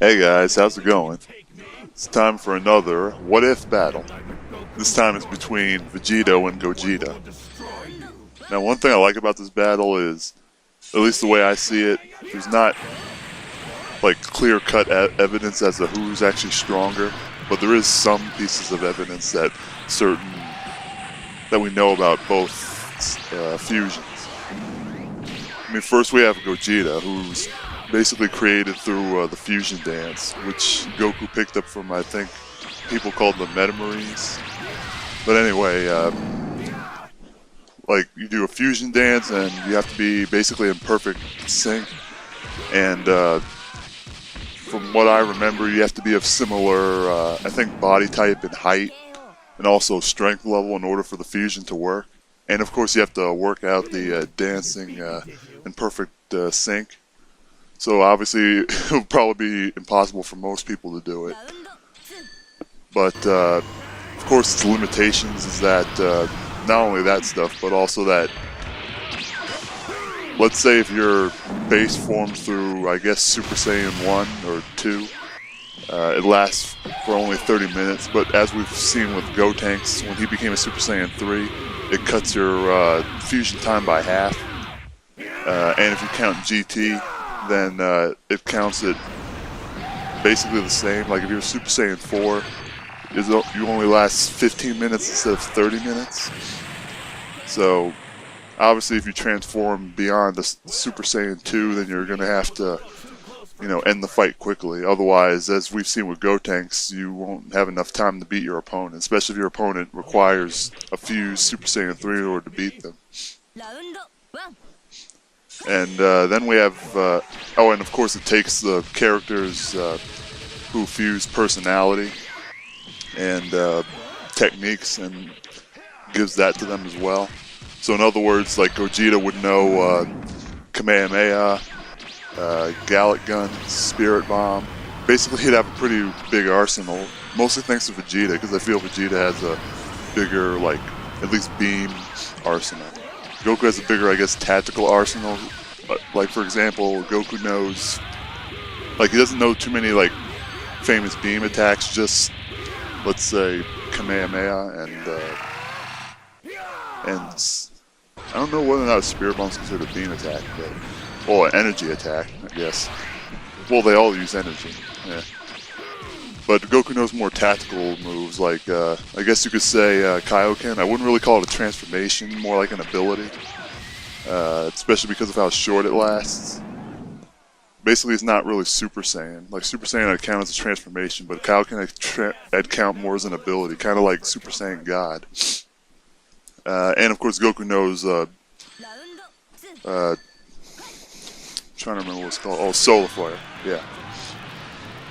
Hey guys, how's it going? It's time for another What If battle. This time it's between Vegito and Gogeta. Now one thing I like about this battle is, at least the way I see it, there's not like clear-cut evidence as to who's actually stronger, but there is some pieces of evidence that we know about both fusions. I mean, first we have Gogeta, who's basically created through the fusion dance, which Goku picked up from, I think, people called the Metamarines. But anyway, like, you do a fusion dance and you have to be basically in perfect sync. And from what I remember, you have to be of similar, I think, body type and height, and also strength level in order for the fusion to work. And of course, you have to work out the dancing in perfect sync. So obviously, it would probably be impossible for most people to do it. But of course, its limitations is that not only that stuff, but also that, let's say if your base forms through, I guess, Super Saiyan 1 or 2, it lasts for only 30 minutes. But as we've seen with Gotenks, when he became a Super Saiyan 3, it cuts your fusion time by half. And if you count GT, then it counts it basically the same. Like if you're Super Saiyan 4, you only last 15 minutes instead of 30 minutes. So obviously if you transform beyond the Super Saiyan 2, then you're going to have to, end the fight quickly. Otherwise, as we've seen with Gotenks, you won't have enough time to beat your opponent, especially if your opponent requires a fused Super Saiyan 3 in order to beat them. And then we have, and of course it takes the characters who fuse personality and techniques and gives that to them as well. So in other words, like Gogeta would know Kamehameha, Gallic Gun, Spirit Bomb. Basically he'd have a pretty big arsenal, mostly thanks to Vegeta, because I feel Vegeta has a bigger, like, at least beam arsenal. Goku has a bigger, I guess, tactical arsenal. Like, for example, Goku knows, like, he doesn't know too many, like, famous beam attacks, just, let's say, Kamehameha and I don't know whether or not a Spirit Bomb is considered a beam attack, but, well, an energy attack, I guess. Well, they all use energy, yeah. But Goku knows more tactical moves, like, I guess you could say Kaioken. I wouldn't really call it a transformation, more like an ability. Especially because of how short it lasts. Basically, it's not really Super Saiyan. Like, Super Saiyan I'd count as a transformation, but Kaioken I'd count more as an ability, kind of like Super Saiyan God. And of course, Goku knows, I'm trying to remember what it's called. Oh, Solar Flare, yeah.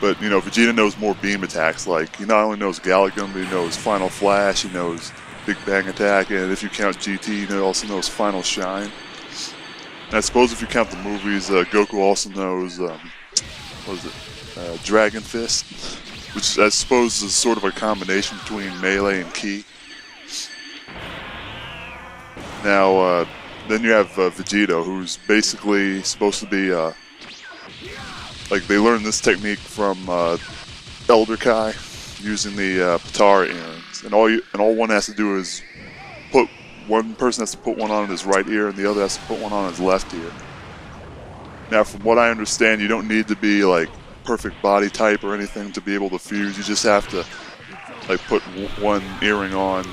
But, Vegeta knows more beam attacks. Like, he not only knows Gallic Gun, but he knows Final Flash, he knows Big Bang Attack, and if you count GT, he also knows Final Shine. And I suppose if you count the movies, Goku also knows, Dragon Fist, which I suppose is sort of a combination between Melee and Ki. Now, then you have Vegito, who's basically supposed to be, like, they learned this technique from Elder Kai, using the Patara earrings, and all one has to do is one person has to put one on his right ear, and the other has to put one on his left ear. Now, from what I understand, you don't need to be like perfect body type or anything to be able to fuse. You just have to like put one earring on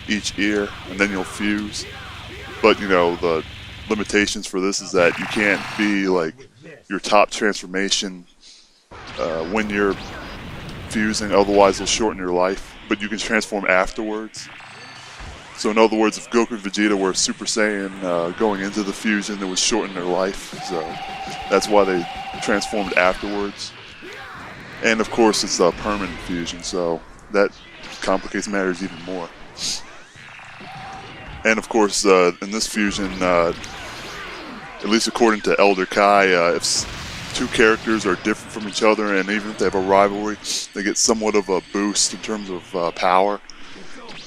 each ear, and then you'll fuse. But the limitations for this is that you can't be like your top transformation when you're fusing, otherwise it'll shorten your life, but you can transform afterwards. So in other words, if Goku and Vegeta were Super Saiyan going into the fusion, it would shorten their life, so that's why they transformed afterwards. And of course it's a permanent fusion, so that complicates matters even more. And of course in this fusion, at least according to Elder Kai, if two characters are different from each other, and even if they have a rivalry, they get somewhat of a boost in terms of power.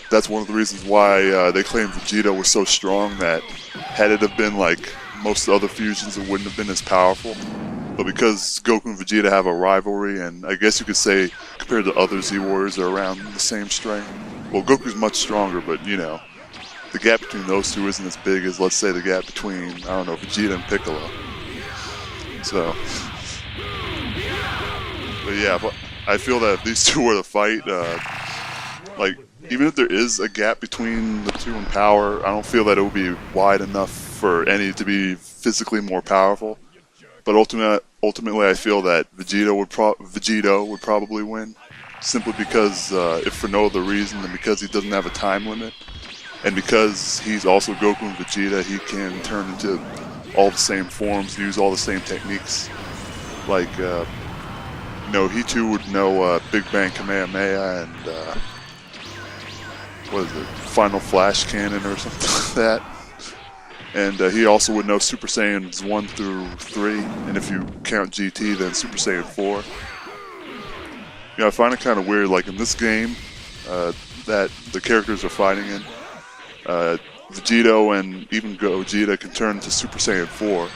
That's one of the reasons why they claim Vegeta was so strong that had it have been like most other fusions, it wouldn't have been as powerful. but because Goku and Vegeta have a rivalry, and I guess you could say compared to other Z Warriors, they're around the same strength. Well, Goku's much stronger, but you know, the gap between those two isn't as big as, let's say, the gap between, I don't know, Vegeta and Piccolo. So, but yeah, but I feel that if these two were to fight, like, even if there is a gap between the two in power, I don't feel that it would be wide enough for any to be physically more powerful. But ultimately, I feel that Vegito would probably win, simply because, if for no other reason than because he doesn't have a time limit, and because he's also Goku and Vegeta, he can turn into all the same forms, use all the same techniques. Like, you know, he too would know Big Bang Kamehameha and what is it, Final Flash Cannon or something like that. And he also would know Super Saiyans 1 through 3, and if you count GT, then Super Saiyan 4. You know, I find it kind of weird, like in this game that the characters are fighting in, Vegito and even Gogeta can turn into Super Saiyan 4.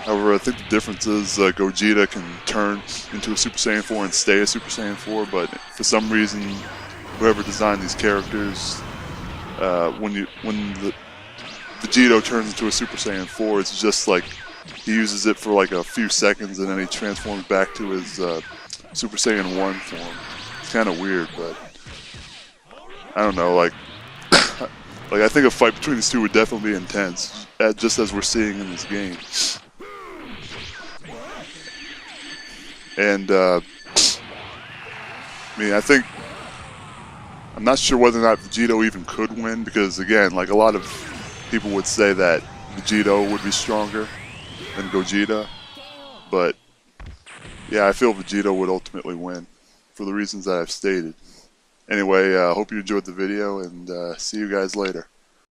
However, I think the difference is Gogeta can turn into a Super Saiyan 4 and stay a Super Saiyan 4, but for some reason, whoever designed these characters, when the Vegito turns into a Super Saiyan 4, it's just like he uses it for like a few seconds and then he transforms back to his Super Saiyan 1 form. It's kind of weird, but I don't know, like I think a fight between these two would definitely be intense, just as we're seeing in this game. And I mean, I'm not sure whether or not Vegito even could win, because again, like a lot of people would say that Vegito would be stronger than Gogeta, but yeah, I feel Vegito would ultimately win for the reasons that I've stated. Anyway, I hope you enjoyed the video, and see you guys later.